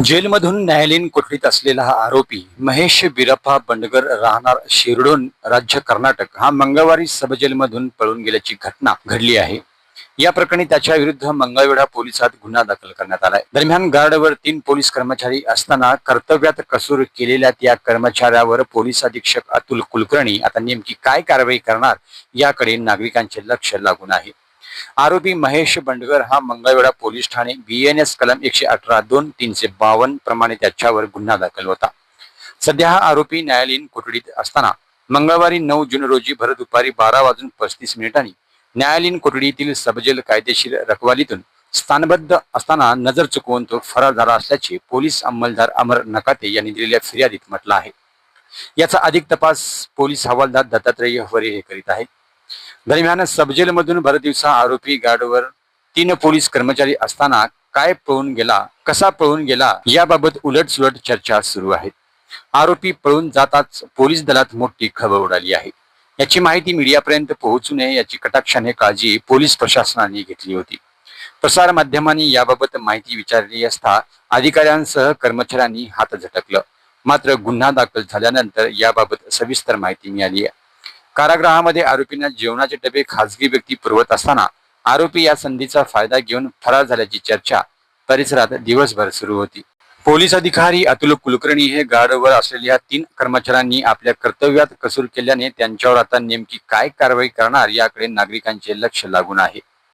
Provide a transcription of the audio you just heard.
जेलमधून न्यायालयीन कोठडीत असलेला हा आरोपी महेश बिरप्पा बंडगर राहणार शिरडोन राज्य कर्नाटक हा मंगळवारी सबजेलमधून पळून गेल्याची घटना घडली आहे। या प्रकरणी त्याच्या विरुद्ध मंगळवेढा पोलिसात गुन्हा दाखल करण्यात आलाय। दरम्यान गार्डवर 3 पोलीस कर्मचारी असताना कर्तव्यात कसूर केलेल्या त्या कर्मचाऱ्यावर पोलीस अधीक्षक अतुल कुलकर्णी आता नेमकी काय कारवाई करणार याकडे नागरिकांचे लक्ष लागून आहे। आरोपी महेश बंडगर हा मंगळवेढा पोलीस ठाणे BNS कलम 118(2)352 प्रमाणे त्याच्यावर गुन्हा दाखल होता। सध्या हा आरोपी न्यायालयीन कोठडीत असताना मंगळवारी 9 जून रोजी भर दुपारी 12:35 न्यायालयीन कोठडीतील सबजेल कायदेशीर रखवालीतून स्थानबद्ध असताना नजर चुकवून तो फरार झाला असल्याचे पोलीस अंमलदार अमर नकाते यांनी दिलेल्या फिर्यादीत म्हटलं आहे। याचा अधिक तपास पोलीस हवालदार दत्तात्रय हवरे हे करीत आहेत। दरम्यान सबजेलमधून भरदिवसा आरोपी गार्डवर 3 पोलीस कर्मचारी असताना काय पळून गेला, कसा पळून गेला याबाबत उलटसुलट चर्चा सुरू आहेत। आरोपी पळून जाताच पोलीस दलात मोठी खळबळ उडाली आहे। याची माहिती मीडियापर्यंत पोहोचू नये याची कटाक्षाने काळजी पोलीस प्रशासनाने घेतली होती। प्रसार माध्यमांनी याबाबत माहिती विचारली असता अधिकाऱ्यांसह कर्मचाऱ्यांनी हात झटकलं। मात्र गुन्हा दाखल झाल्यानंतर याबाबत सविस्तर माहिती मिळाली आहे। कारागृहामध्ये आरोपींना जेवणाचे डबे खासगी व्यक्ती पुरवत असताना आरोपी या संधीचा फायदा घेऊन फरार झाल्याची चर्चा परिसरात दिवसभर सुरू होती। पोलीस अधिकारी अतुल कुलकर्णी हे गार्डवर असलेल्या 3 कर्मचाऱ्यांनी आपल्या कर्तव्यात कसूर केल्याने त्यांच्यावर आता नेमकी काय कारवाई करणार याकडे नागरिकांचे लक्ष लागून आहे।